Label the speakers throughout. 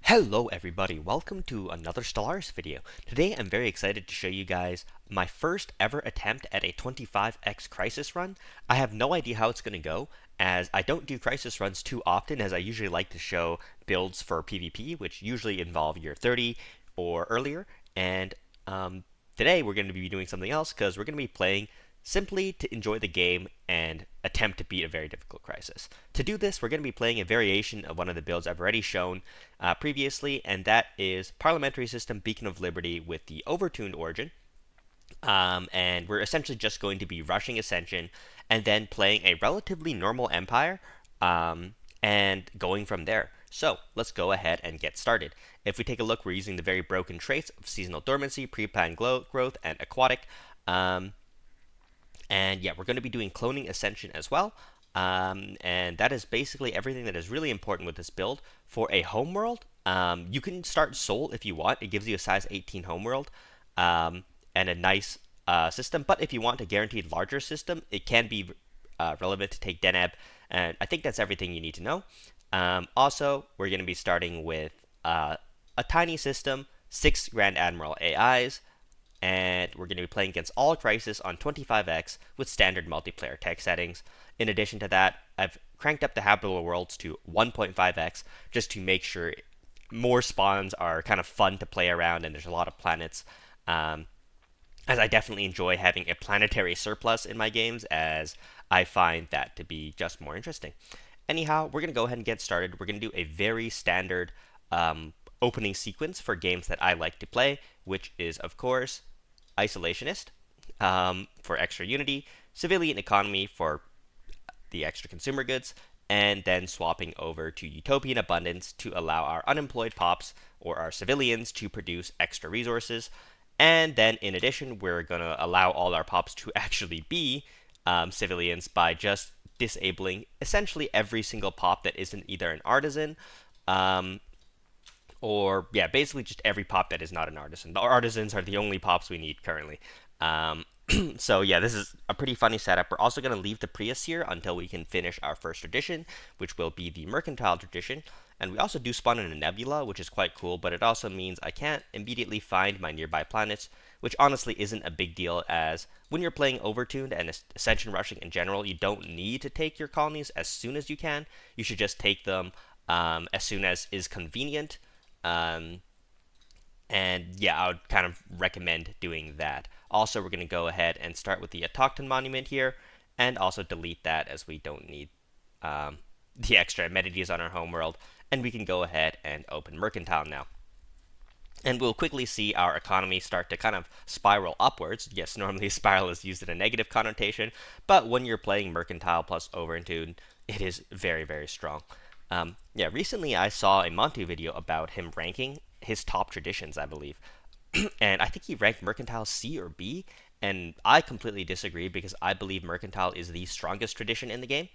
Speaker 1: Hello everybody, welcome to another Stellaris video. Today I'm very excited to show you guys my first ever attempt at a 25x crisis run. I have no idea how it's going to go, as I don't do crisis runs too often, as I usually like to show builds for PvP, which usually involve year 30 or earlier, and today we're going to be doing something else, because we're going to be playing simply to enjoy the game and attempt to beat a very difficult crisis. To do this, we're going to be playing a variation of one of the builds I've already shown previously, and that is Parliamentary System Beacon of Liberty with the Overtuned origin. And we're essentially just going to be rushing Ascension and then playing a relatively normal empire and going from there. So let's go ahead and get started. If we take a look, we're using the very broken traits of Seasonal Dormancy, Pre-planned Growth, and Aquatic. And yeah, we're going to be doing Cloning Ascension as well. And that is basically everything that is really important with this build. For a homeworld, you can start Soul if you want. It gives you a size 18 homeworld and a nice system. But if you want a guaranteed larger system, it can be relevant to take Deneb. And I think that's everything you need to know. Also, we're going to be starting with a tiny system, 6 Grand Admiral AIs, and we're going to be playing against all crisis on 25x with standard multiplayer tech settings. In addition to that, I've cranked up the habitable worlds to 1.5x just to make sure more spawns are kind of fun to play around and there's a lot of planets. As I definitely enjoy having a planetary surplus in my games, as I find that to be just more interesting. Anyhow, we're going to go ahead and get started. We're going to do a very standard opening sequence for games that I like to play, which is, of course, Isolationist for extra unity, Civilian Economy for the extra consumer goods, and then swapping over to Utopian Abundance to allow our unemployed pops or our civilians to produce extra resources. And then in addition, we're going to allow all our pops to actually be civilians by just disabling essentially every single pop that isn't either an artisan or yeah, basically just every pop that is not an artisan. The artisans are the only pops we need currently. So yeah, this is a pretty funny setup. We're also going to leave the Prius here until we can finish our first tradition, which will be the Mercantile tradition. And we also do spawn in a nebula, which is quite cool, but it also means I can't immediately find my nearby planets, which honestly isn't a big deal, as when you're playing Overtuned and Ascension rushing in general, you don't need to take your colonies as soon as you can. You should just take them as soon as is convenient. And yeah, I would kind of recommend doing that. Also, we're going to go ahead and start with the Autochton Monument here, and also delete that as we don't need the extra amenities on our homeworld. And we can go ahead and open Mercantile now. And we'll quickly see our economy start to kind of spiral upwards. Yes, normally spiral is used in a negative connotation, but when you're playing Mercantile plus Overtuned, it is very, very strong. Yeah, recently I saw a Montu video about him ranking his top traditions, I believe. And I think he ranked Mercantile C or B, and I completely disagree because I believe Mercantile is the strongest tradition in the game.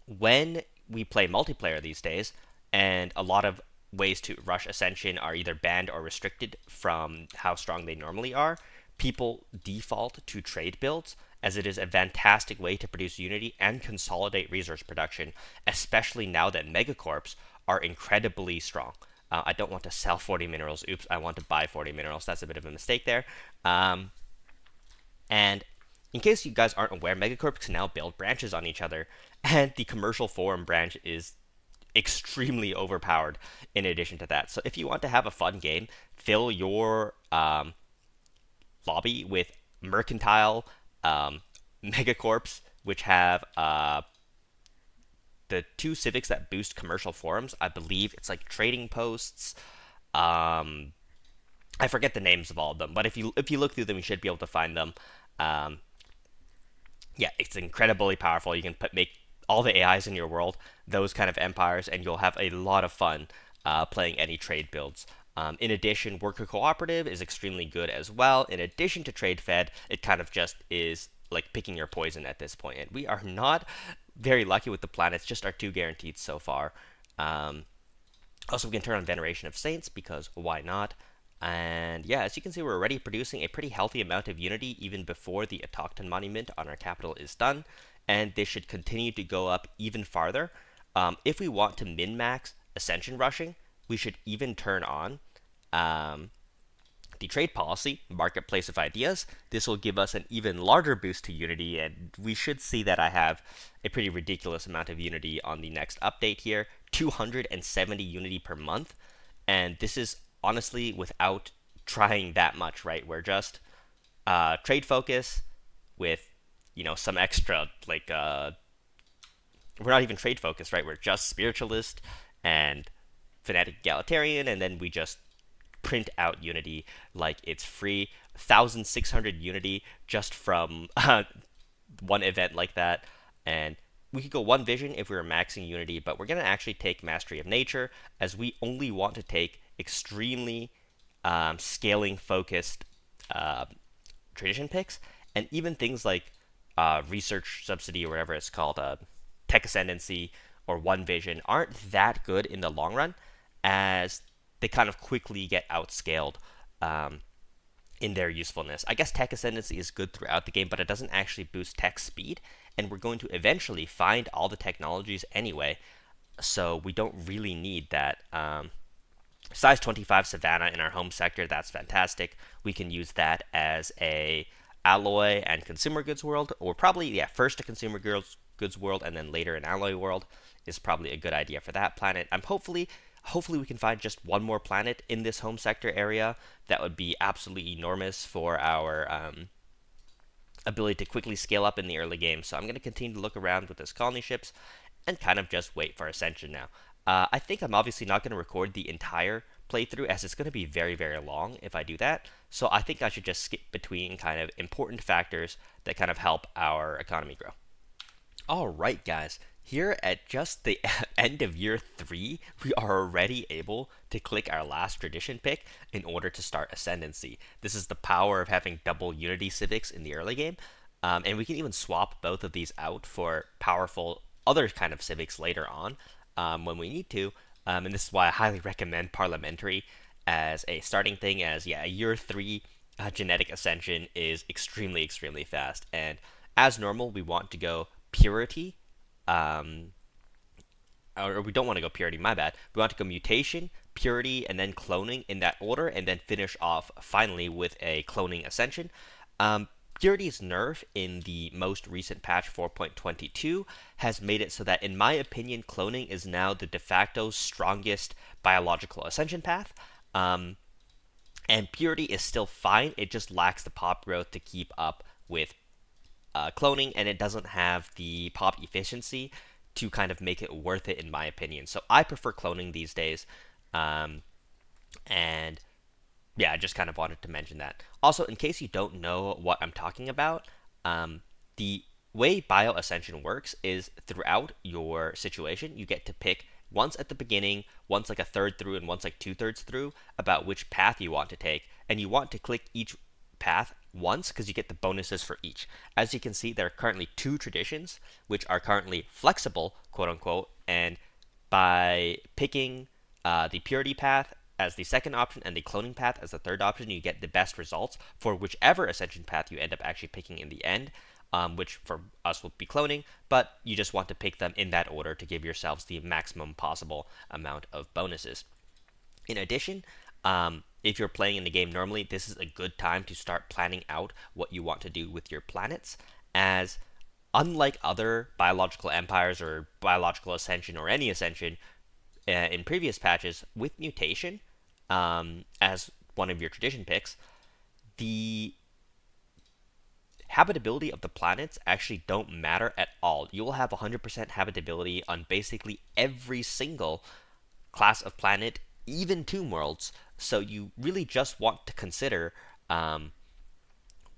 Speaker 1: When we play multiplayer these days, and a lot of ways to rush Ascension are either banned or restricted from how strong they normally are, people default to trade builds, as it is a fantastic way to produce unity and consolidate resource production, especially now that megacorps are incredibly strong. I don't want to sell 40 minerals. Oops, I want to buy 40 minerals. That's a bit of a mistake there. And in case you guys aren't aware, megacorps can now build branches on each other, and the commercial forum branch is extremely overpowered in addition to that. So if you want to have a fun game, fill your lobby with mercantile megacorps, which have the 2 civics that boost commercial forums. I believe it's like trading posts. I forget the names of all of them, but if you look through them, you should be able to find them. Yeah, it's incredibly powerful. You can make all the AIs in your world those kind of empires, and you'll have a lot of fun playing any trade builds. In addition, Worker Cooperative is extremely good as well. In addition to Trade Fed, it kind of just is like picking your poison at this point. And we are not very lucky with the planets, just our 2 guaranteed so far. Also, we can turn on Veneration of Saints, because why not? And yeah, as you can see, we're already producing a pretty healthy amount of unity even before the Autochton Monument on our capital is done. And this should continue to go up even farther. If we want to min-max Ascension rushing, we should even turn on um, the trade policy, marketplace of ideas. This will give us an even larger boost to Unity, and we should see that I have a pretty ridiculous amount of Unity on the next update here, 270 Unity per month, and this is honestly without trying that much, right? We're just trade focus with, some extra, like, we're not even trade focused, right? We're just spiritualist and fanatic egalitarian, and then we just print out Unity like it's free. 1,600 Unity just from one event like that. And we could go one vision if we were maxing Unity, but we're going to actually take Mastery of Nature, as we only want to take extremely scaling focused tradition picks. And even things like research subsidy, or whatever it's called, tech ascendancy or one vision, aren't that good in the long run, as they kind of quickly get outscaled in their usefulness. I guess tech ascendancy is good throughout the game, but it doesn't actually boost tech speed, and we're going to eventually find all the technologies anyway, so we don't really need that. Size 25 Savannah in our home sector, that's fantastic. We can use that as a alloy and consumer goods world, or probably, first a consumer goods world and then later an alloy world is probably a good idea for that planet. Hopefully we can find just one more planet in this home sector area. That would be absolutely enormous for our ability to quickly scale up in the early game. So I'm going to continue to look around with those colony ships and kind of just wait for Ascension now. I think I'm obviously not going to record the entire playthrough, as it's going to be very, very long if I do that. So I think I should just skip between kind of important factors that kind of help our economy grow. All right, guys. Here at just the end of year 3, we are already able to click our last tradition pick in order to start Ascendancy. This is the power of having double Unity civics in the early game. And we can even swap both of these out for powerful other kind of civics later on when we need to. And this is why I highly recommend Parliamentary as a starting thing, as, a year 3 genetic ascension is extremely, extremely fast. And as normal, we want to go Purity, or we don't want to go Purity, my bad. We want to go Mutation, Purity, and then Cloning in that order, and then finish off finally with a Cloning Ascension. Purity's nerf in the most recent patch 4.22 has made it so that, in my opinion, cloning is now the de facto strongest biological ascension path. And Purity is still fine, it just lacks the pop growth to keep up with cloning, and it doesn't have the pop efficiency to kind of make it worth it, in my opinion. So I prefer cloning these days, and I just kind of wanted to mention that. Also, in case you don't know what I'm talking about, the way Bio Ascension works is throughout your situation, you get to pick once at the beginning, once like a third through, and once like 2/3 through about which path you want to take, and you want to click each path once because you get the bonuses for each. As you can see, there are currently 2 traditions which are currently flexible, quote unquote, and by picking the Purity path as the second option and the cloning path as the third option, you get the best results for whichever ascension path you end up actually picking in the end, which for us will be cloning, but you just want to pick them in that order to give yourselves the maximum possible amount of bonuses. In addition, if you're playing in the game normally, this is a good time to start planning out what you want to do with your planets, as unlike other biological empires or biological ascension or any ascension in previous patches, with mutation as one of your tradition picks, the habitability of the planets actually don't matter at all. You will have 100% habitability on basically every single class of planet, even tomb worlds. So you really just want to consider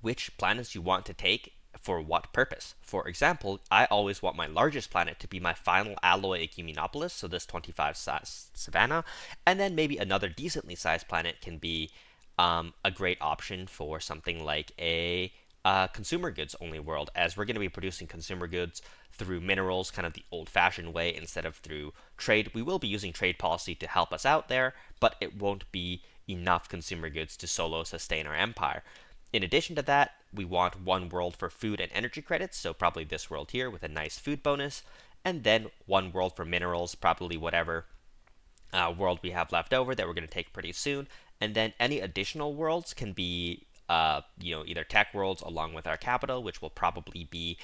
Speaker 1: which planets you want to take for what purpose. For example, I always want my largest planet to be my final alloy ecumenopolis, so this 25 size Savannah, and then maybe another decently sized planet can be a great option for something like a consumer goods only world, as we're going to be producing consumer goods through minerals, kind of the old-fashioned way, instead of through trade. We will be using trade policy to help us out there, but it won't be enough consumer goods to solo sustain our empire. In addition to that, we want one world for food and energy credits, so probably this world here with a nice food bonus, and then one world for minerals, probably whatever world we have left over that we're going to take pretty soon. And then any additional worlds can be, either tech worlds along with our capital, which will probably be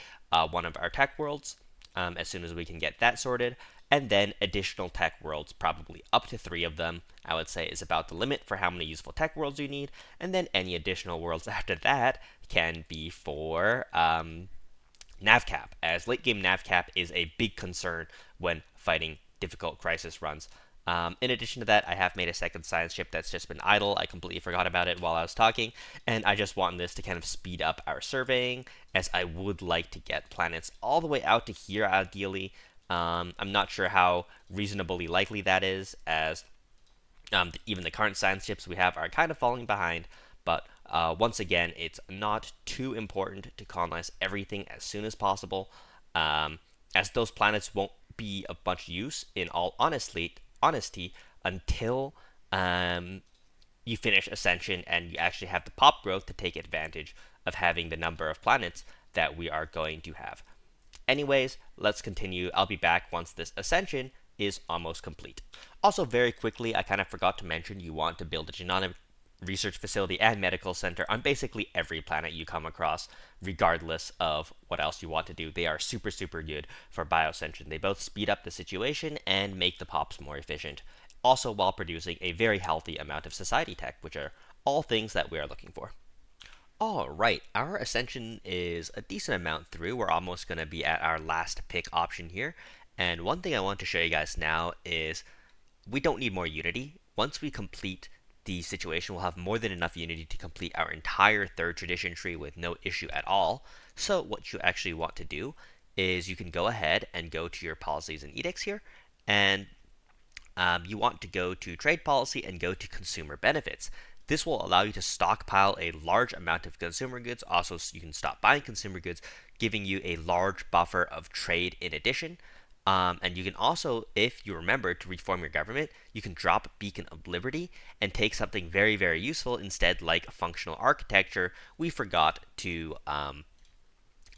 Speaker 1: one of our tech worlds as soon as we can get that sorted. And then additional tech worlds, probably up to 3 of them, I would say is about the limit for how many useful tech worlds you need. And then any additional worlds after that can be for NavCap, as late game NavCap is a big concern when fighting difficult crisis runs. In addition to that, I have made a second science ship that's just been idle. I completely forgot about it while I was talking, and I just want this to kind of speed up our surveying, as I would like to get planets all the way out to here, ideally. I'm not sure how reasonably likely that is, as even the current science ships we have are kind of falling behind. But once again, it's not too important to colonize everything as soon as possible, as those planets won't be of much use, in all honesty, until you finish Ascension and you actually have the pop growth to take advantage of having the number of planets that we are going to have. Anyways, let's continue. I'll be back once this Ascension is almost complete. Also, very quickly, I kind of forgot to mention you want to build a genomic research facility and medical center on basically every planet you come across, regardless of what else you want to do. They are super, super good for Bioascension. They both speed up the situation and make the pops more efficient, also while producing a very healthy amount of society tech, which are all things that we are looking for. All right, our Ascension is a decent amount through. We're almost going to be at our last pick option here. And one thing I want to show you guys now is we don't need more Unity. Once we complete the situation, we'll have more than enough Unity to complete our entire third tradition tree with no issue at all. So what you actually want to do is you can go ahead and go to your policies and edicts here, and you want to go to trade policy and go to consumer benefits. This will allow you to stockpile a large amount of consumer goods. Also, you can stop buying consumer goods, giving you a large buffer of trade in addition. And you can also, if you remember to reform your government, you can drop Beacon of Liberty and take something very, very useful instead, like functional architecture. We forgot to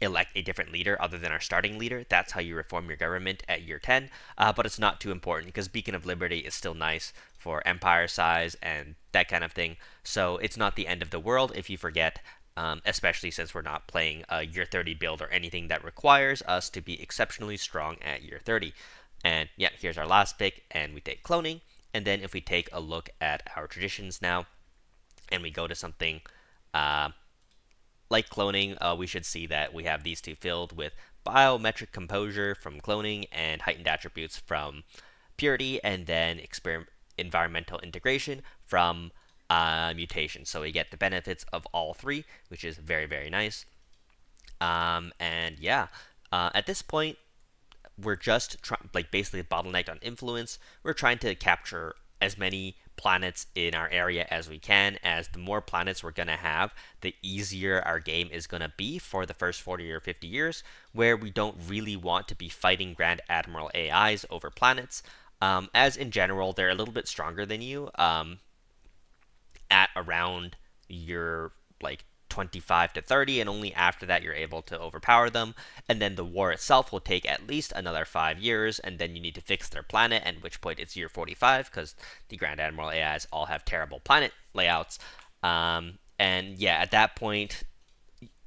Speaker 1: elect a different leader other than our starting leader. That's how you reform your government at year 10, but it's not too important because Beacon of Liberty is still nice for empire size and that kind of thing. So it's not the end of the world if you forget, especially since we're not playing a year 30 build or anything that requires us to be exceptionally strong at year 30. And yeah, here's our last pick, and we take cloning. And then if we take a look at our traditions now, and we go to something like cloning, we should see that we have these two filled with biometric composure from cloning and heightened attributes from purity, and then environmental integration from mutation. So we get the benefits of all 3, which is very, very nice. And yeah, at this point, we're just basically bottlenecked on influence. We're trying to capture as many planets in our area as we can, as the more planets we're going to have, the easier our game is going to be for the first 40 or 50 years, where we don't really want to be fighting Grand Admiral AIs over planets, as in general, they're a little bit stronger than you at around your 25 to 30, and only after that you're able to overpower them. And then the war itself will take at least another 5 years, and then you need to fix their planet, at which point it's year 45, because the Grand Admiral AIs all have terrible planet layouts. And yeah, at that point,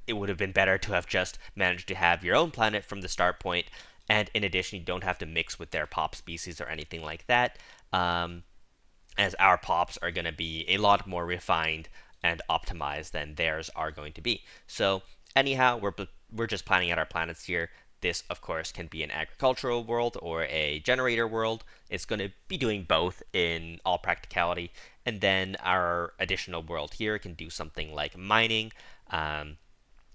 Speaker 1: it would have been better to have just managed to have your own planet from the start point, and in addition, you don't have to mix with their pop species or anything like that, as our pops are going to be a lot more refined and optimized than theirs are going to be. So anyhow, we're just planning out our planets here. This, of course, can be an agricultural world or a generator world. It's going to be doing both in all practicality. And then our additional world here can do something like mining.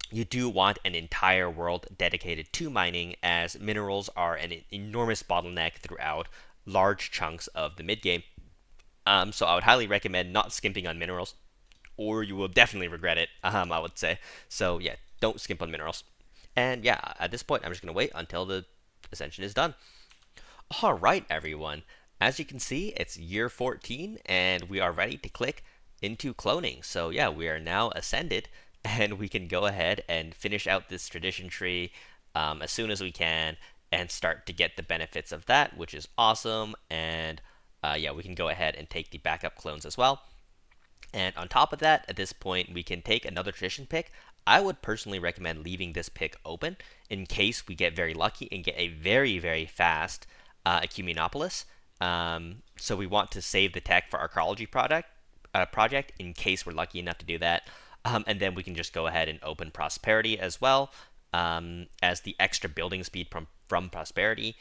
Speaker 1: You do want an entire world dedicated to mining, as minerals are an enormous bottleneck throughout large chunks of the mid-game. So I would highly recommend not skimping on minerals, or you will definitely regret it, I would say. So yeah, don't skimp on minerals. And yeah, at this point, I'm just going to wait until the Ascension is done. All right, everyone. As you can see, it's year 14, and we are ready to click into cloning. So yeah, we are now ascended, and we can go ahead and finish out this tradition tree as soon as we can and start to get the benefits of that, which is awesome. And yeah, we can go ahead and take the backup clones as well. And on top of that, at this point, we can take another tradition pick. I would personally recommend leaving this pick open in case we get very lucky and get a very, very fast ecumenopolis. So we want to save the tech for our ecology project in case we're lucky enough to do that. And then we can just go ahead and open prosperity as well, as the extra building speed from prosperity.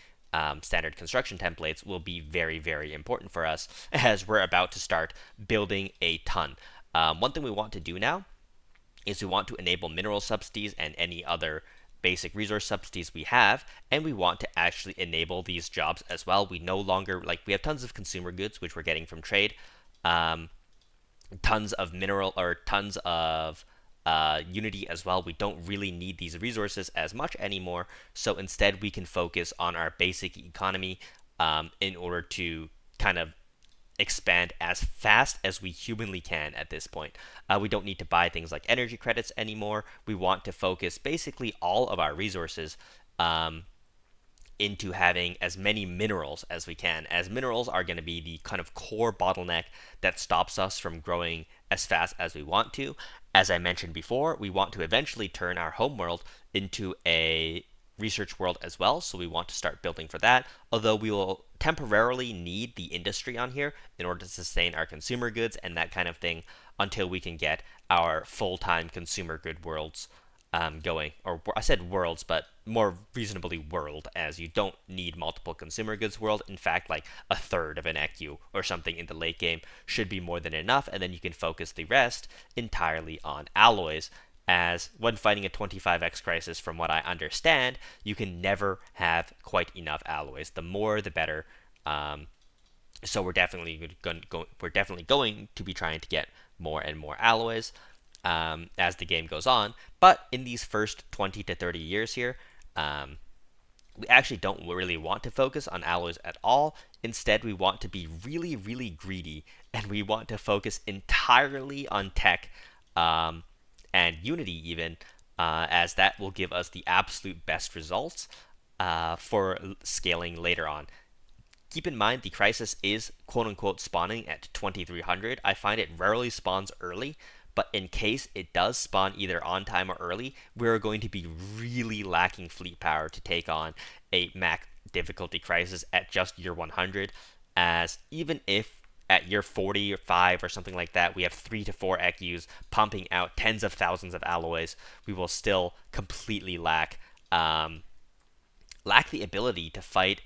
Speaker 1: Standard construction templates will be very, very important for us as we're about to start building a ton. One thing we want to do now is we want to enable mineral subsidies and any other basic resource subsidies we have, and we want to actually enable these jobs as well. We no longer, like, we have tons of consumer goods which we're getting from trade, tons of mineral or tons of Unity as well. We don't really need these resources as much anymore, so instead we can focus on our basic economy in order to kind of expand as fast as we humanly can at this point. We don't need to buy things like energy credits anymore. We want to focus basically all of our resources into having as many minerals as we can, as minerals are going to be the kind of core bottleneck that stops us from growing as fast as we want to. As I mentioned before, we want to eventually turn our homeworld into a research world as well, so we want to start building for that, although we will temporarily need the industry on here in order to sustain our consumer goods and that kind of thing until we can get our full-time consumer good worlds going. Or I said worlds, but more reasonably world, as you don't need multiple consumer goods world. In fact, like a third of an EQ or something in the late game should be more than enough, and then you can focus the rest entirely on alloys, as when fighting a 25x crisis, from what I understand, you can never have quite enough alloys. The more, the better. So we're definitely going to be trying to get more and more alloys as the game goes on. But in these first 20 to 30 years here, we actually don't really want to focus on alloys at all. Instead, we want to be really, really greedy, and we want to focus entirely on tech and Unity even, as that will give us the absolute best results for scaling later on. Keep in mind, the crisis is quote-unquote spawning at 2300. I find it rarely spawns early, but in case it does spawn either on time or early, we're going to be really lacking fleet power to take on a Mac difficulty crisis at just year 100, as even if at year 45 or something like that, we have 3 to 4 EQs pumping out tens of thousands of alloys, we will still completely lack the ability to fight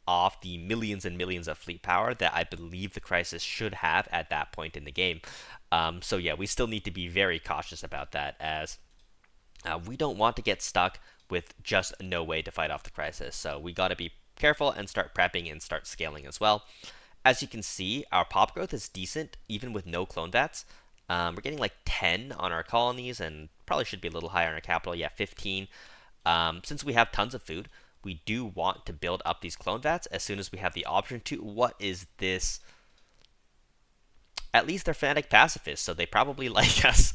Speaker 1: off the millions and millions of fleet power that I believe the crisis should have at that point in the game. So yeah, we still need to be very cautious about that, as we don't want to get stuck with just no way to fight off the crisis. So we got to be careful and start prepping and start scaling as well. As you can see, our pop growth is decent even with no clone vats. We're getting like 10 on our colonies, and probably should be a little higher on our capital. Yeah, 15. Since we have tons of food, we do want to build up these clone vats as soon as we have the option to. What is this? At least they're fanatic pacifists, so they probably like us.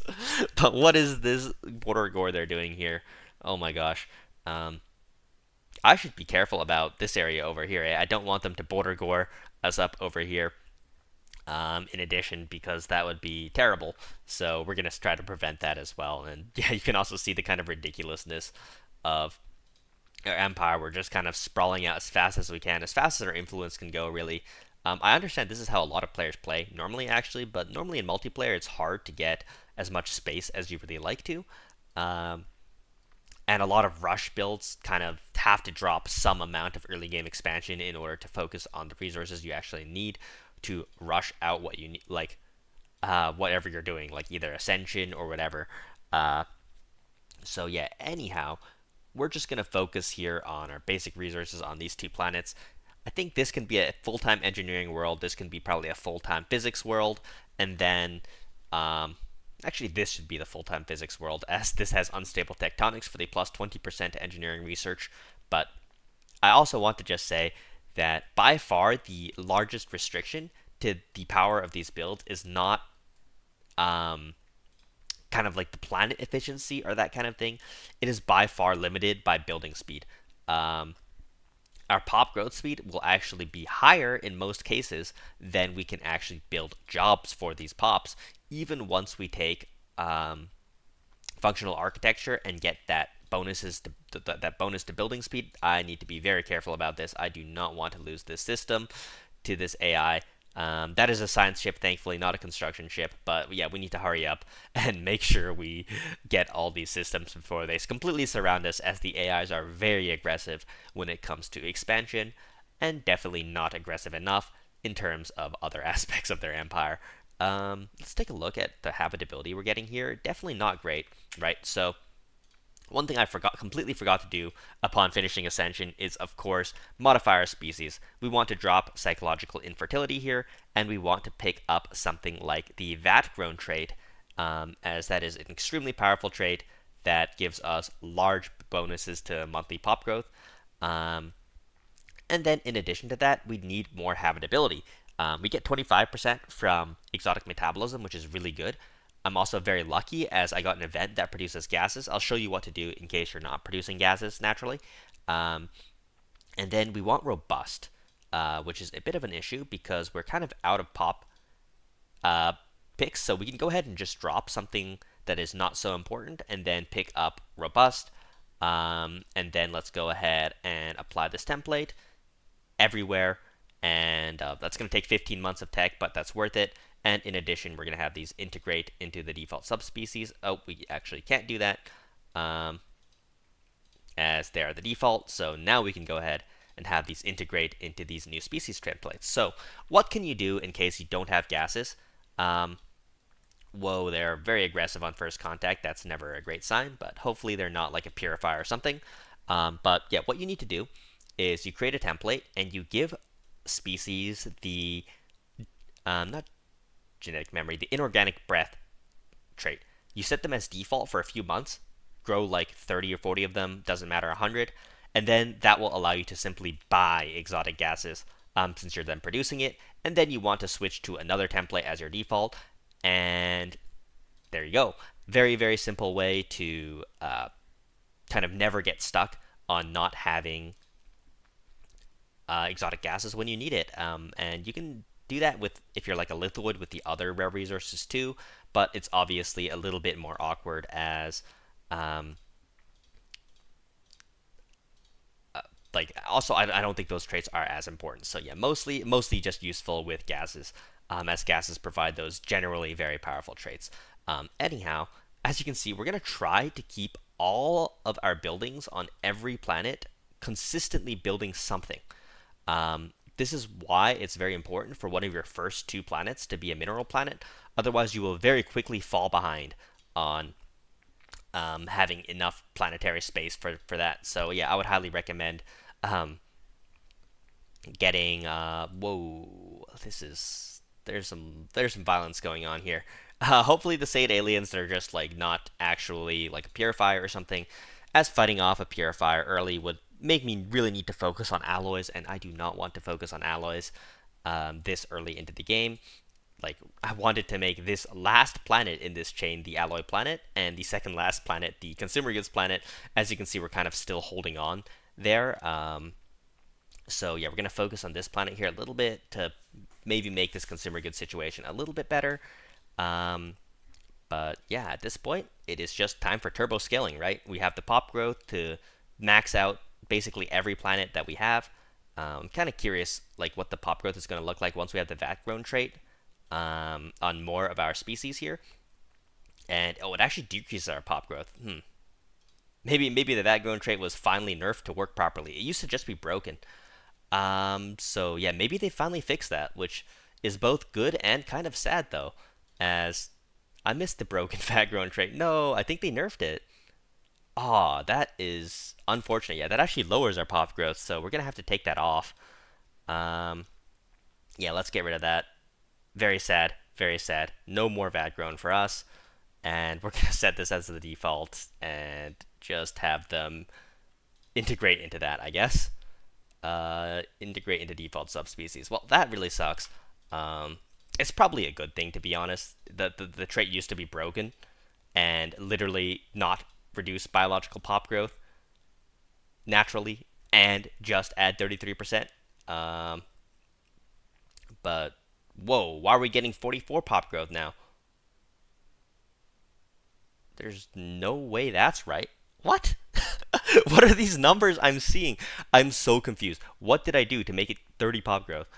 Speaker 1: But what is this border gore they're doing here? Oh my gosh. I should be careful about this area over here. I don't want them to border gore us up over here. In addition, because that would be terrible. So we're going to try to prevent that as well. And yeah, you can also see the kind of ridiculousness of our empire. We're just kind of sprawling out as fast as we can, as fast as our influence can go, really. I understand this is how a lot of players play normally, actually, but normally in multiplayer it's hard to get as much space as you really like to. And a lot of rush builds kind of have to drop some amount of early game expansion in order to focus on the resources you actually need to rush out what you need, like whatever you're doing, like either Ascension or whatever. So yeah, anyhow, we're just going to focus here on our basic resources on these two planets. I think this can be a full-time engineering world. This can be probably a full-time physics world. And then, actually, this should be the full-time physics world, as this has unstable tectonics for the plus 20% engineering research. But I also want to just say that by far the largest restriction to the power of these builds is not kind of like the planet efficiency or that kind of thing. It is by far limited by building speed. our pop growth speed will actually be higher in most cases than we can actually build jobs for these pops, even once we take functional architecture and get that that bonus to building speed. I need to be very careful about this. I do not want to lose this system to this AI. That is a science ship, thankfully, not a construction ship. But yeah, we need to hurry up and make sure we get all these systems before they completely surround us, as the AIs are very aggressive when it comes to expansion, and definitely not aggressive enough in terms of other aspects of their empire. Let's take a look at the habitability we're getting here. Definitely not great, right? So one thing I completely forgot to do upon finishing Ascension is, of course, modify our species. We want to drop psychological infertility here, and we want to pick up something like the vat-grown trait, as that is an extremely powerful trait that gives us large bonuses to monthly pop growth. And then in addition to that, we need more habitability. We get 25% from exotic metabolism, which is really good. I'm also very lucky, as I got an event that produces gases. I'll show you what to do in case you're not producing gases naturally. And then we want robust, which is a bit of an issue because we're kind of out of pop picks. So we can go ahead and just drop something that is not so important and then pick up robust. And then let's go ahead and apply this template everywhere. And that's going to take 15 months of tech, but that's worth it. And in addition, we're going to have these integrate into the default subspecies. Oh, we actually can't do that, as they are the default. So now we can go ahead and have these integrate into these new species templates. So what can you do in case you don't have gases? Whoa, they're very aggressive on first contact. That's never a great sign, but hopefully they're not like a purifier or something. But yeah, what you need to do is you create a template and you give species the not genetic memory, the inorganic breath trait. You set them as default for a few months, grow like 30 or 40 of them, doesn't matter, 100, and then that will allow you to simply buy exotic gases since you're then producing it, and then you want to switch to another template as your default, and there you go. Very, very simple way to kind of never get stuck on not having exotic gases when you need it, and you can do that with if you're like a lithoid with the other rare resources too, but it's obviously a little bit more awkward as like also I don't think those traits are as important. So yeah, mostly just useful with gases, as gases provide those generally very powerful traits. Anyhow, as you can see, we're gonna try to keep all of our buildings on every planet consistently building something. This is why it's very important for one of your first two planets to be a mineral planet. Otherwise, you will very quickly fall behind on having enough planetary space for that. So yeah, I would highly recommend getting. Whoa, there's some violence going on here. Hopefully, the Sade aliens are just like not actually like a purifier or something, as fighting off a purifier early would make me really need to focus on alloys, and I do not want to focus on alloys this early into the game. Like, I wanted to make this last planet in this chain the alloy planet, and the second last planet the consumer goods planet. As you can see, we're kind of still holding on there. So yeah, we're going to focus on this planet here a little bit to maybe make this consumer goods situation a little bit better. But yeah, at this point, it is just time for turbo scaling, right? We have the pop growth to max out basically every planet that we have. I'm kind of curious, like what the pop growth is going to look like once we have the vat grown trait on more of our species here. And oh, it actually decreases our pop growth. Maybe the vat grown trait was finally nerfed to work properly. It used to just be broken. So yeah, maybe they finally fixed that, which is both good and kind of sad though, as I missed the broken vat grown trait. No, I think they nerfed it. Oh, that is unfortunate. Yeah, that actually lowers our pop growth, so we're gonna have to take that off. Yeah, let's get rid of that. Very sad, very sad. No more vat grown for us, and we're gonna set this as the default and just have them integrate into that, I guess. Integrate into default subspecies. Well, that really sucks. It's probably a good thing, to be honest. The trait used to be broken and literally not reduce biological pop growth naturally, and just add 33%. Um, but whoa, why are we getting 44 pop growth now? There's no way that's right. What? What are these numbers I'm seeing? I'm so confused. What did I do to make it 30 pop growth?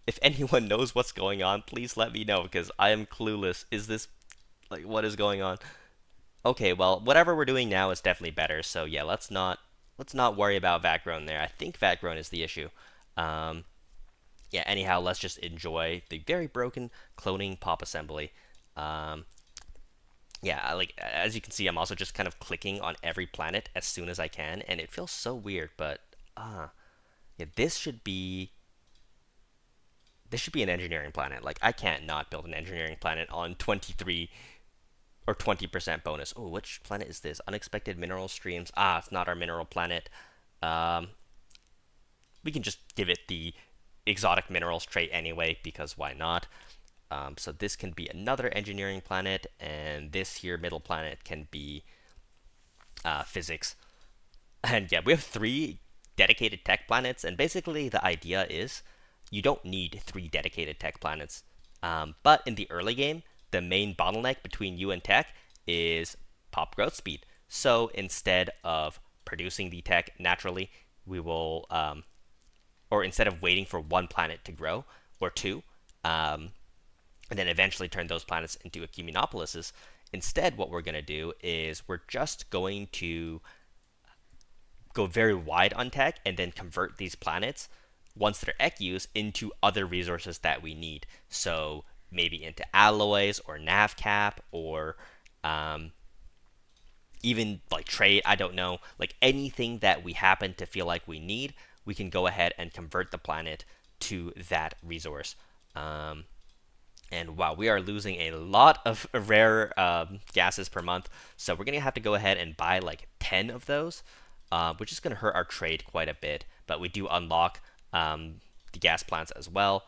Speaker 1: If anyone knows what's going on, please let me know because I am clueless. Is this like what is going on? Okay, well, whatever we're doing now is definitely better. So yeah, let's not worry about vat grown there. I think vat grown is the issue. Um, yeah. Anyhow, let's just enjoy the very broken cloning pop assembly. Um, yeah, like as you can see, I'm also just kind of clicking on every planet as soon as I can, and it feels so weird. But yeah, this should be an engineering planet. Like I can't not build an engineering planet on 23 or 20% bonus. Oh, which planet is this? Unexpected mineral streams. Ah, it's not our mineral planet. Um, we can just give it the exotic minerals trait anyway, because why not? So this can be another engineering planet, and this here middle planet can be physics. And yeah, we have three dedicated tech planets, and basically the idea is you don't need three dedicated tech planets. But in the early game, the main bottleneck between you and tech is pop growth speed. So instead of producing the tech naturally, we will, or instead of waiting for one planet to grow or two, and then eventually turn those planets into ecumenopolises, instead what we're going to do is we're just going to go very wide on tech and then convert these planets once they're ecus into other resources that we need. So maybe into alloys or nav cap or um, even like trade. I don't know, like anything that we happen to feel like we need, we can go ahead and convert the planet to that resource. And wow, we are losing a lot of rare gases per month. So we're going to have to go ahead and buy like 10 of those, which is going to hurt our trade quite a bit. But we do unlock the gas plants as well.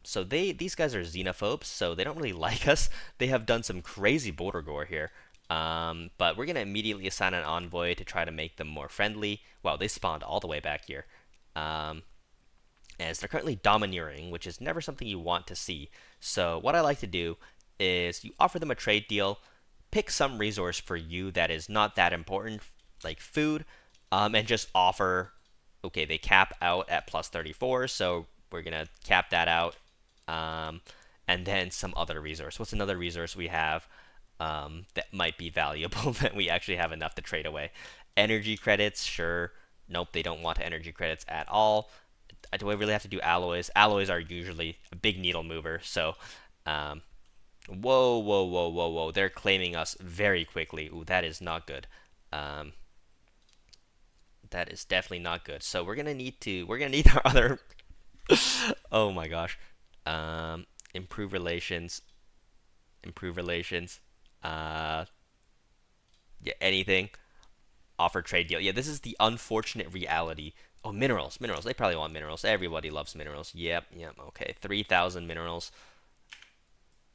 Speaker 1: So these guys are xenophobes, so they don't really like us. They have done some crazy border gore here. But we're going to immediately assign an envoy to try to make them more friendly. Wow, they spawned all the way back here. As they're currently domineering, which is never something you want to see. So what I like to do is you offer them a trade deal, pick some resource for you that is not that important, like food, and just offer, okay, they cap out at plus 34, so we're going to cap that out, and then some other resource. What's another resource we have that might be valuable that we actually have enough to trade away? Energy credits, sure. Nope, they don't want energy credits at all. Do I really have to do alloys? Alloys are usually a big needle mover. So, whoa, whoa, whoa, whoa, whoa! They're claiming us very quickly. Ooh, that is not good. That is definitely not good. So we're gonna need our other. Oh my gosh. Improve relations. Improve relations. Uh, yeah, anything. Offer trade deal. Yeah, this is the unfortunate reality. Oh, minerals, minerals. They probably want minerals. Everybody loves minerals. Yep, yep. Okay, 3,000 minerals.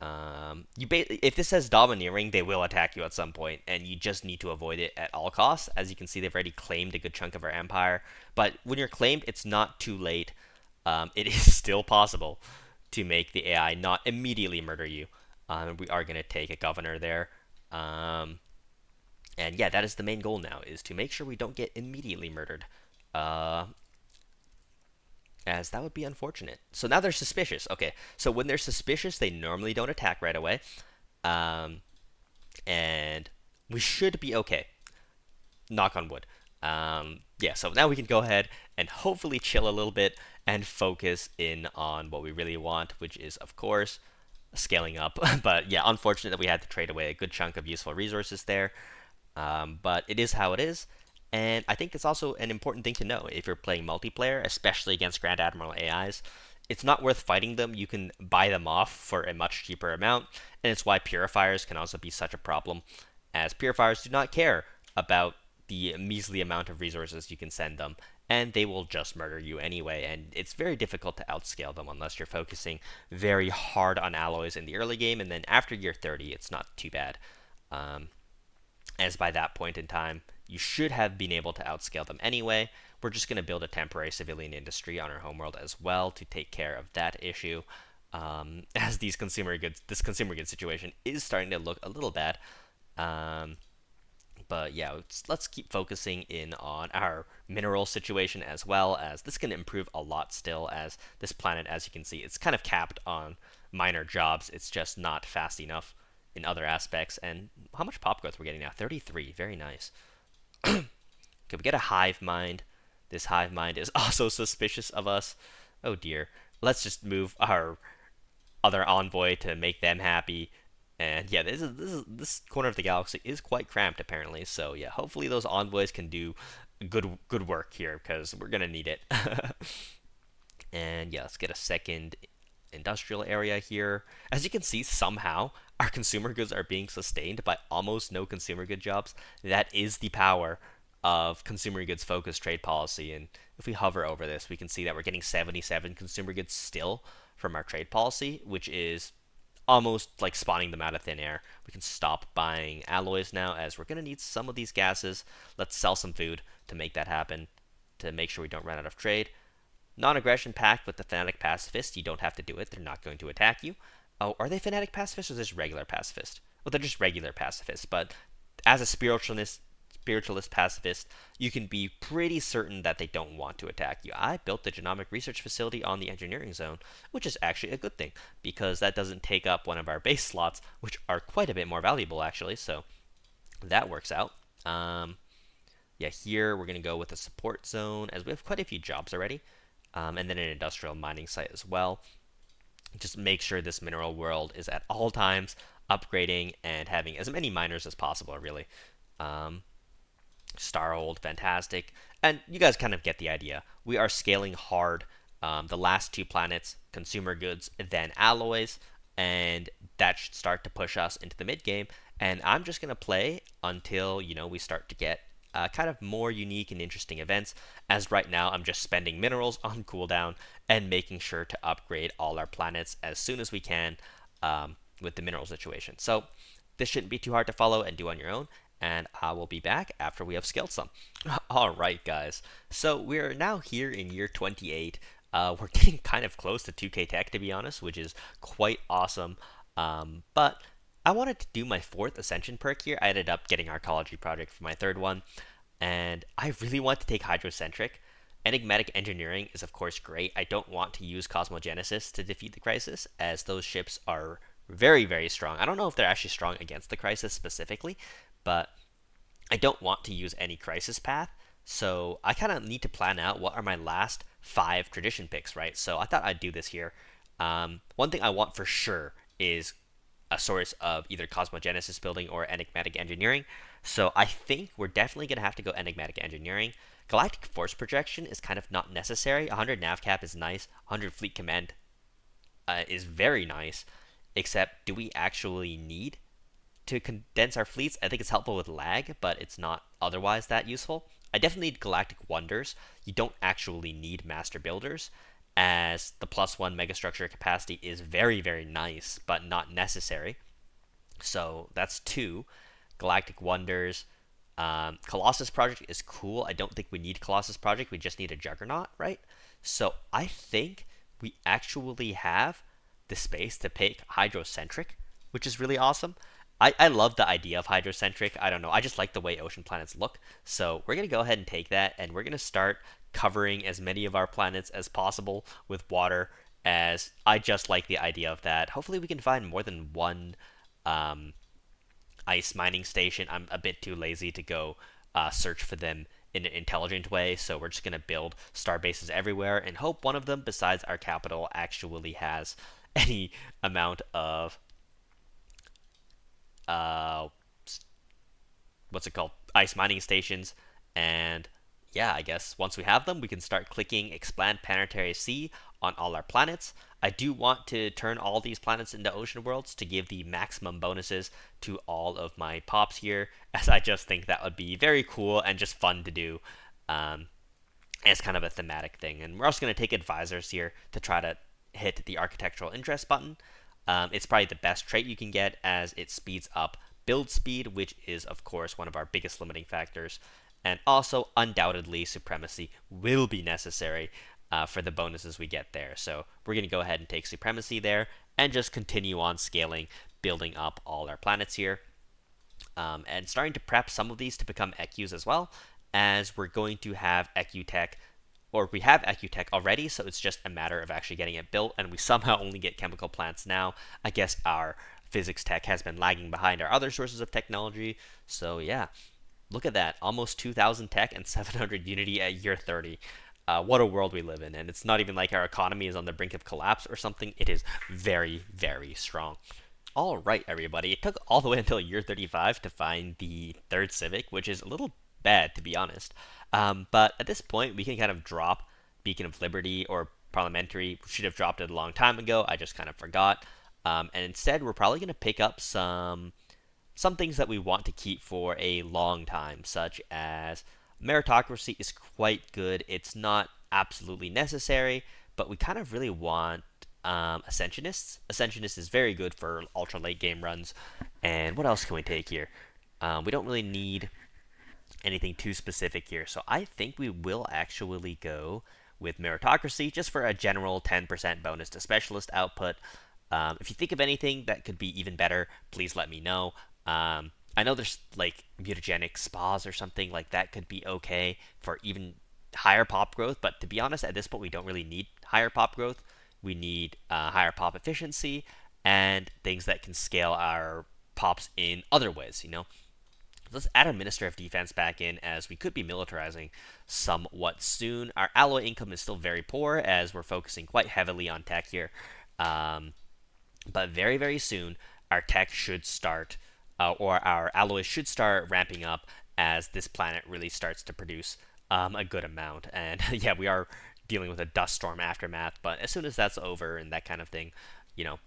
Speaker 1: If this says domineering, they will attack you at some point, and you just need to avoid it at all costs. As you can see, they've already claimed a good chunk of our empire. But when you're claimed, it's not too late. It is still possible to make the AI not immediately murder you. We are going to take a governor there. And yeah, that is the main goal now, is to make sure we don't get immediately murdered. As that would be unfortunate. So now they're suspicious. Okay, so when they're suspicious, they normally don't attack right away. And we should be okay. Knock on wood. Yeah, so now we can go ahead and hopefully chill a little bit and focus in on what we really want, which is, of course, scaling up. But yeah, unfortunate that we had to trade away a good chunk of useful resources there. But it is how it is. And I think that's also an important thing to know if you're playing multiplayer, especially against Grand Admiral AIs. It's not worth fighting them. You can buy them off for a much cheaper amount, and it's why purifiers can also be such a problem, as purifiers do not care about the measly amount of resources you can send them, and they will just murder you anyway, and it's very difficult to outscale them unless you're focusing very hard on alloys in the early game, and then after year 30, it's not too bad. As by that point in time, you should have been able to outscale them anyway. We're just going to build a temporary civilian industry on our homeworld as well to take care of that issue. As this consumer goods situation is starting to look a little bad. Um, but yeah, let's keep focusing in on our mineral situation as well, as this can improve a lot still, as this planet, as you can see, it's kind of capped on minor jobs. It's just not fast enough in other aspects. And how much pop growth we're getting now? 33. Very nice. Okay, we get a hive mind. This hive mind is also suspicious of us. Oh dear. Let's just move our other envoy to make them happy. And yeah, this corner of the galaxy is quite cramped apparently. So yeah, hopefully those envoys can do good work here, because we're gonna need it. And yeah, let's get a second industrial area here. As you can see, somehow our consumer goods are being sustained by almost no consumer good jobs. That is the power of consumer goods focused trade policy. And if we hover over this, we can see that we're getting 77 consumer goods still from our trade policy, which is almost like spawning them out of thin air. We can stop buying alloys now, as we're going to need some of these gases. Let's sell some food to make that happen, to make sure we don't run out of trade. Non-aggression pact with the fanatic pacifist. You don't have to do it. They're not going to attack you. Oh, are they fanatic pacifists or just regular pacifists? Well, they're just regular pacifists, but as a spiritualist pacifist, you can be pretty certain that they don't want to attack you. I built the genomic research facility on the engineering zone, which is actually a good thing, because that doesn't take up one of our base slots, which are quite a bit more valuable actually, so that works out. Yeah, here we're going to go with a support zone, as we have quite a few jobs already, and then an industrial mining site as well. Just make sure this mineral world is at all times upgrading and having as many miners as possible, really. Starhold, fantastic. And you guys kind of get the idea. We are scaling hard. The last two planets, consumer goods, then alloys, and that should start to push us into the mid game. And I'm just going to play until, we start to get kind of more unique and interesting events, as right now I'm just spending minerals on cooldown and making sure to upgrade all our planets as soon as we can with the mineral situation. So this shouldn't be too hard to follow and do on your own, and I will be back after we have scaled some. Alright guys, so we're now here in year 28. We're getting kind of close to 2k tech, to be honest, which is quite awesome. But I wanted to do my 4th Ascension perk here. I ended up getting Arcology Project for my 3rd one, and I really want to take Hydrocentric. Enigmatic Engineering is of course great. I don't want to use Cosmogenesis to defeat the Crisis, as those ships are very, very strong. I don't know if they're actually strong against the Crisis specifically, but I don't want to use any Crisis path, so I kind of need to plan out what are my last 5 tradition picks, right? So I thought I'd do this here. One thing I want for sure is a source of either Cosmogenesis building or Enigmatic Engineering. So I think we're definitely going to have to go Enigmatic Engineering. Galactic Force Projection is kind of not necessary. 100 nav cap is nice. 100 Fleet Command is very nice. Except, do we actually need to condense our fleets? I think it's helpful with lag, but it's not otherwise that useful. I definitely need Galactic Wonders. You don't actually need Master Builders, as the +1 megastructure capacity is very, very nice, but not necessary. So that's 2. Galactic Wonders. Colossus Project is cool. I don't think we need Colossus Project. We just need a Juggernaut, right? So I think we actually have the space to pick Hydrocentric, which is really awesome. I love the idea of Hydrocentric. I don't know. I just like the way ocean planets look. So we're going to go ahead and take that, and we're going to start covering as many of our planets as possible with water, as I just like the idea of that. Hopefully we can find more than one ice mining station. I'm a bit too lazy to go search for them in an intelligent way, so we're just going to build star bases everywhere and hope one of them, besides our capital, actually has any amount of what's it called, ice mining stations. And yeah, I guess once we have them, we can start clicking Expand Planetary Sea on all our planets. I do want to turn all these planets into ocean worlds to give the maximum bonuses to all of my pops here, as I just think that would be very cool and just fun to do as kind of a thematic thing. And we're also going to take advisors here to try to hit the architectural interest button. It's probably the best trait you can get, as it speeds up build speed, which is, of course, one of our biggest limiting factors. And also, undoubtedly, supremacy will be necessary for the bonuses we get there. So we're going to go ahead and take supremacy there and just continue on scaling, building up all our planets here. And starting to prep some of these to become ECUs as well, as we're going to have EcuTech, or we have EcuTech already, so it's just a matter of actually getting it built, and we somehow only get chemical plants now. I guess our physics tech has been lagging behind our other sources of technology, so yeah. Look at that, almost 2,000 tech and 700 unity at year 30. What a world we live in, and it's not even like our economy is on the brink of collapse or something. It is very, very strong. All right, everybody. It took all the way until year 35 to find the third civic, which is a little bad, to be honest. But at this point, we can kind of drop Beacon of Liberty or Parliamentary. Should have dropped it a long time ago. I just kind of forgot. And instead, we're probably going to pick up some things that we want to keep for a long time, such as meritocracy is quite good. It's not absolutely necessary, but we kind of really want Ascensionists. Ascensionist is very good for ultra late game runs. And what else can we take here? We don't really need anything too specific here, so I think we will actually go with meritocracy just for a general 10% bonus to specialist output. If you think of anything that could be even better, please let me know. I know there's like mutagenic spas or something like that could be okay for even higher pop growth, but to be honest, at this point, we don't really need higher pop growth. We need higher pop efficiency and things that can scale our pops in other ways, you know? Let's add a Minister of Defense back in, as we could be militarizing somewhat soon. Our alloy income is still very poor, as we're focusing quite heavily on tech here. But very, very soon, our tech should start, or our alloys should start ramping up as this planet really starts to produce a good amount. And yeah, we are dealing with a dust storm aftermath, but as soon as that's over and that kind of thing, you know,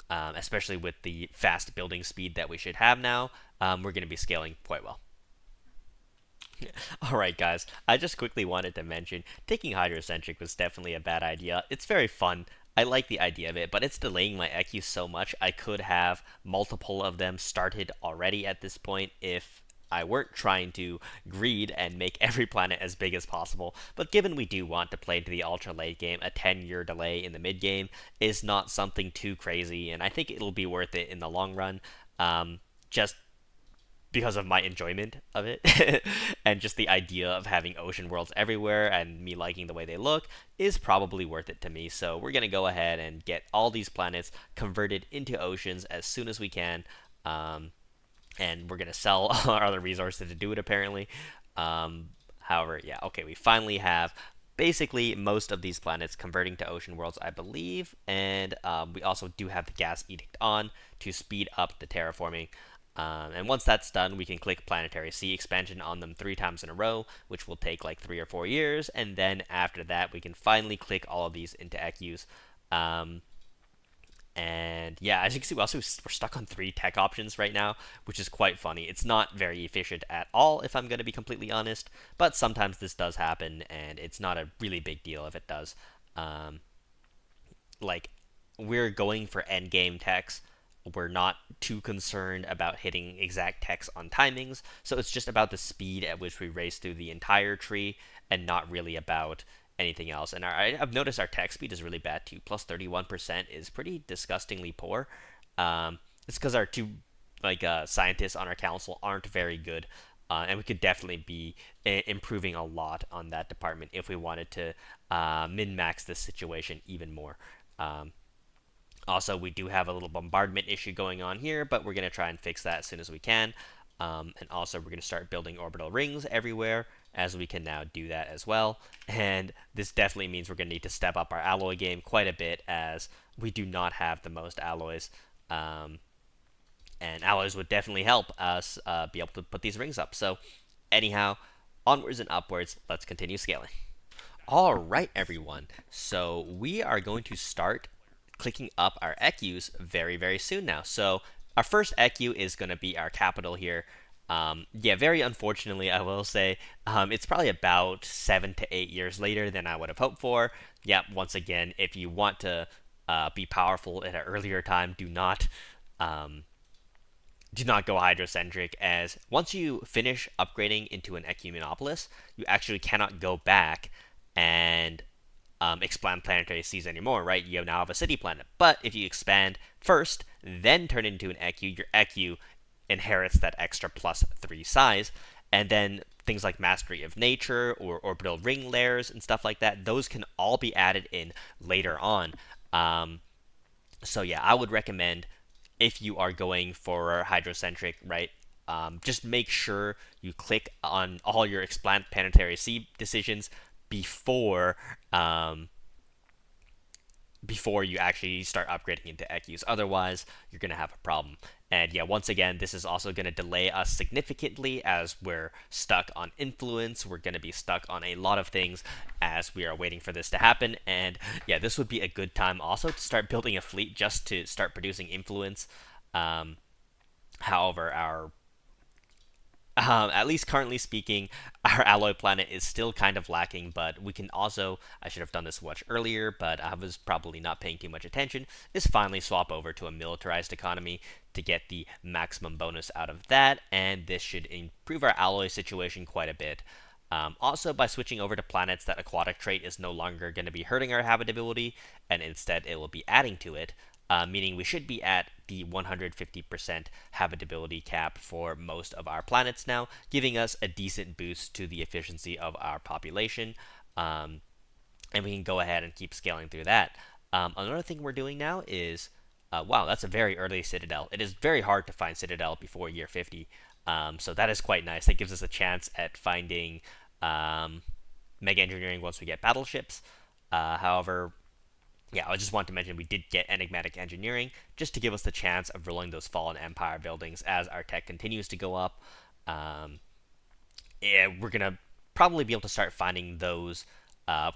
Speaker 1: especially with the fast building speed that we should have now, we're going to be scaling quite well. Alright guys, I just quickly wanted to mention, taking Hydrocentric was definitely a bad idea. It's very fun. I like the idea of it, but it's delaying my EQ so much. I could have multiple of them started already at this point if I weren't trying to greed and make every planet as big as possible. But given we do want to play to the ultra late game, a 10-year delay in the mid game is not something too crazy, and I think it'll be worth it in the long run. Just because of my enjoyment of it and just the idea of having ocean worlds everywhere and me liking the way they look is probably worth it to me. So we're going to go ahead and get all these planets converted into oceans as soon as we can. And we're going to sell our other resources to do it, apparently. However, yeah, okay, we finally have basically most of these planets converting to ocean worlds, I believe. And we also do have the gas edict on to speed up the terraforming. And once that's done, we can click Planetary Sea Expansion on them 3 times in a row, which will take like 3 or 4 years. And then after that, we can finally click all of these into ECUs. And yeah, as you can see, we're stuck on 3 tech options right now, which is quite funny. It's not very efficient at all, if I'm going to be completely honest, but sometimes this does happen, and it's not a really big deal if it does. Like, we're going for endgame techs. We're not too concerned about hitting exact techs on timings, so it's just about the speed at which we race through the entire tree, and not really about anything else. And I've noticed our tech speed is really bad too. Plus 31% is pretty disgustingly poor. It's because our 2 scientists on our council aren't very good, and we could definitely be improving a lot on that department if we wanted to min-max this situation even more. Also, we do have a little bombardment issue going on here, but we're going to try and fix that as soon as we can. And also, we're going to start building orbital rings everywhere, as we can now do that as well. And this definitely means we're going to need to step up our alloy game quite a bit, as we do not have the most alloys. And alloys would definitely help us be able to put these rings up. So, anyhow, onwards and upwards, let's continue scaling. All right, everyone. So, we are going to start clicking up our ECUs very, very soon now. So our first ECU is going to be our capital here. Yeah, very unfortunately, I will say, it's probably about 7 to 8 years later than I would have hoped for. Yeah, once again, if you want to be powerful at an earlier time, do not do not go hydrocentric, as once you finish upgrading into an ecumenopolis, you actually cannot go back and expand planetary seas anymore, right? You now have a city planet. But if you expand first, then turn into an ecu, your ecu inherits that extra +3 size, and then things like mastery of nature or orbital ring layers and stuff like that, those can all be added in later on. So yeah, I would recommend, if you are going for hydrocentric, right? Just make sure you click on all your explant planetary sea decisions before before you actually start upgrading into ECUs. Otherwise, you're going to have a problem. And yeah, once again, this is also going to delay us significantly as we're stuck on influence. We're going to be stuck on a lot of things as we are waiting for this to happen. And yeah, this would be a good time also to start building a fleet just to start producing influence. However, our at least currently speaking, our alloy planet is still kind of lacking, but we can also, I should have done this much earlier, but I was probably not paying too much attention, is finally swap over to a militarized economy to get the maximum bonus out of that, and this should improve our alloy situation quite a bit. Also, by switching over to planets, that aquatic trait is no longer going to be hurting our habitability, and instead it will be adding to it, meaning we should be at the 150% habitability cap for most of our planets now, giving us a decent boost to the efficiency of our population. And we can go ahead and keep scaling through that. Another thing we're doing now is, wow, that's a very early Citadel. It is very hard to find Citadel before year 50. So that is quite nice. That gives us a chance at finding mega engineering once we get battleships. However, yeah, I just want to mention we did get enigmatic engineering just to give us the chance of rolling those fallen empire buildings as our tech continues to go up. Um, yeah, we're gonna probably be able to start finding those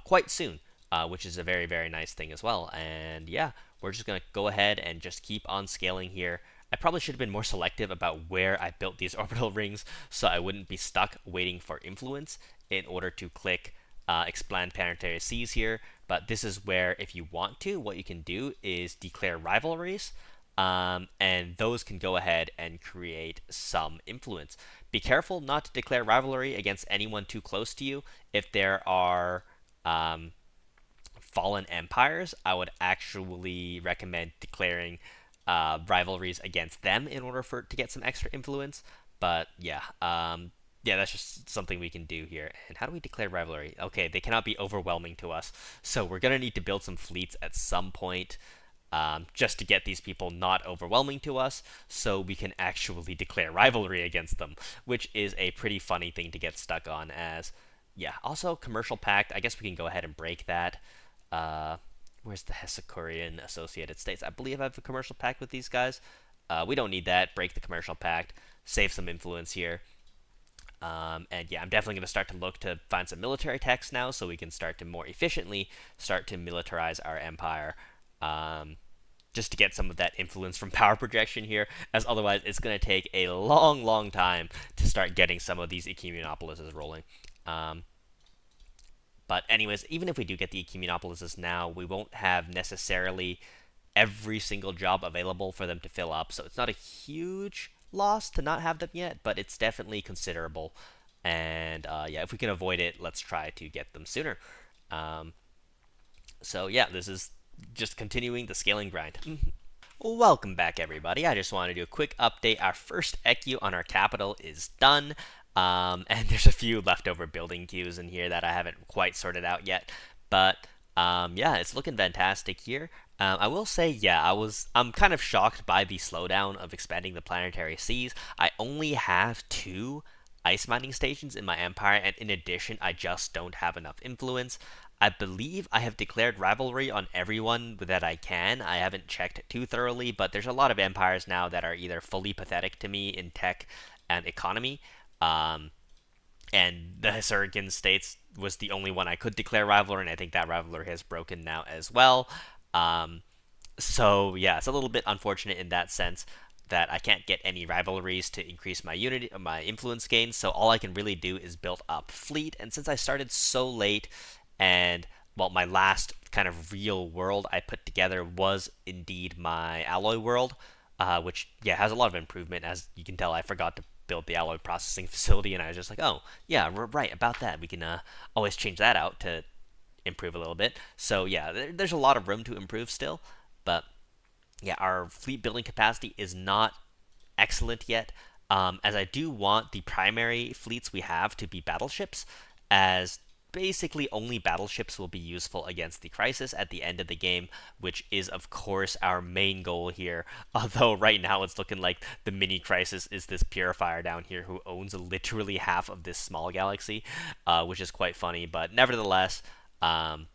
Speaker 1: quite soon, which is a very, very nice thing as well. And yeah, we're just gonna go ahead and just keep on scaling here. I probably should have been more selective about where I built these orbital rings so I wouldn't be stuck waiting for influence in order to click expand planetary seas here. But this is where, if you want to, what you can do is declare rivalries, and those can go ahead and create some influence. Be careful not to declare rivalry against anyone too close to you. If there are fallen empires, I would actually recommend declaring rivalries against them in order to get some extra influence. But yeah, yeah, that's just something we can do here. And how do we declare rivalry? Okay, they cannot be overwhelming to us, so we're gonna need to build some fleets at some point. Just to get these people not overwhelming to us, so we can actually declare rivalry against them, which is a pretty funny thing to get stuck on. As yeah, also commercial pact. I guess we can go ahead and break that. Where's the Hesicurian Associated States? I believe I have a commercial pact with these guys. We don't need that. Break the commercial pact. Save some influence here. And yeah, I'm definitely going to start to look to find some military techs now, so we can start to more efficiently start to militarize our empire. Just to get some of that influence from power projection here, as otherwise it's going to take a long, long time to start getting some of these ecumenopolises rolling. But anyways, even if we do get the ecumenopolises now, we won't have necessarily every single job available for them to fill up, so it's not a huge loss to not have them yet, but it's definitely considerable. And yeah, if we can avoid it, let's try to get them sooner. So yeah, this is just continuing the scaling grind. Welcome back, everybody. I just want to do a quick update. Our first ECU on our capital is done. And there's a few leftover building queues in here that I haven't quite sorted out yet. But yeah, it's looking fantastic here. I will say, yeah, I'm kind of shocked by the slowdown of expanding the planetary seas. I only have 2 ice mining stations in my empire, and in addition, I just don't have enough influence. I believe I have declared rivalry on everyone that I can. I haven't checked too thoroughly, but there's a lot of empires now that are either fully pathetic to me in tech and economy. And the Hesurican states was the only one I could declare rivalry, and I think that rivalry has broken now as well. So yeah, it's a little bit unfortunate in that sense that I can't get any rivalries to increase my unity, my influence gains. So all I can really do is build up fleet. And since I started so late, and well, my last kind of real world I put together was indeed my alloy world. which yeah has a lot of improvement. As you can tell, I forgot to build the alloy processing facility, and I was just like, oh yeah, we're right about that. We can always change that out to improve a little bit. So yeah, there's a lot of room to improve still, but yeah, our fleet building capacity is not excellent yet. As I do want the primary fleets we have to be battleships, as basically only battleships will be useful against the crisis at the end of the game, which is of course our main goal here. Although right now it's looking like the mini crisis is this purifier down here who owns literally half of this small galaxy, which is quite funny. But nevertheless, um,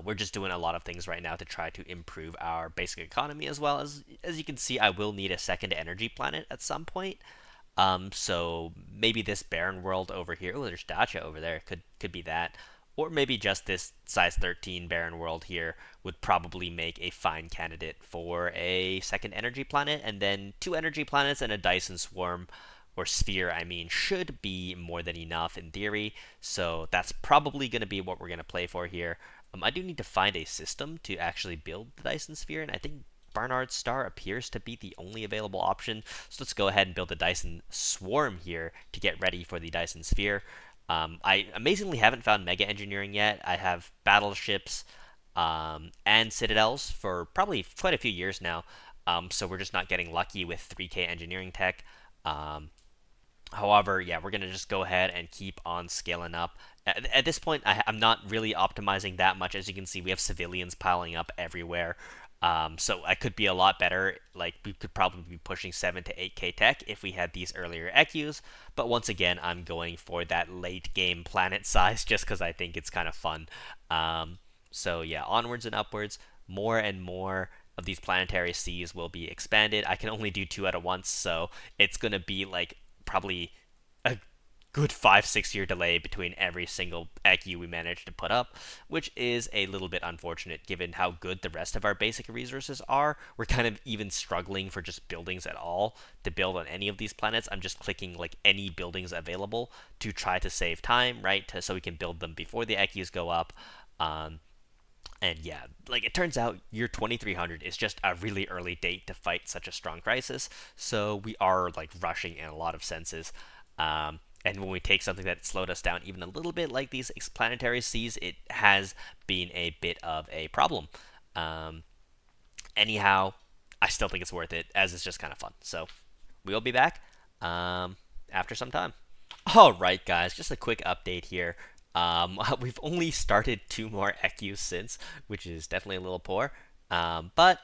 Speaker 1: we're just doing a lot of things right now to try to improve our basic economy, as you can see, I will need a second energy planet at some point. So maybe this barren world over here. Oh, there's Dacia over there. Could be that, or maybe just this size 13 barren world here would probably make a fine candidate for a second energy planet, and then two energy planets and a Dyson swarm or sphere, I mean, should be more than enough in theory. So that's probably going to be what we're going to play for here. I do need to find a system to actually build the Dyson sphere, and I think Barnard's Star appears to be the only available option. So let's go ahead and build the Dyson Swarm here to get ready for the Dyson Sphere. I amazingly haven't found Mega Engineering yet. I have battleships and Citadels for probably quite a few years now. So we're just not getting lucky with 3K engineering tech. However, yeah, we're going to just go ahead and keep on scaling up. At this point, I'm not really optimizing that much. As you can see, we have civilians piling up everywhere. So I could be a lot better. Like, we could probably be pushing 7 to 8K tech if we had these earlier EQs. But once again, I'm going for that late game planet size just because I think it's kind of fun. So yeah, onwards and upwards, more and more of these planetary seas will be expanded. I can only do two at once, so it's going to be like probably a good 5-6 year delay between every single EQ we manage to put up, which is a little bit unfortunate given how good the rest of our basic resources are. We're kind of even struggling for just buildings at all to build on any of these planets. I'm just clicking like any buildings available to try to save time, right? So we can build them before the EQs go up. And yeah, like it turns out year 2300 is just a really early date to fight such a strong crisis, so we are like rushing in a lot of senses. And when we take something that slowed us down even a little bit, like these planetary seas, it has been a bit of a problem. Um, Anyhow, I still think it's worth it, as it's just kind of fun. So we'll be back after some time. All right, guys, just a quick update here. We've only started two more EQs since, which is definitely a little poor. But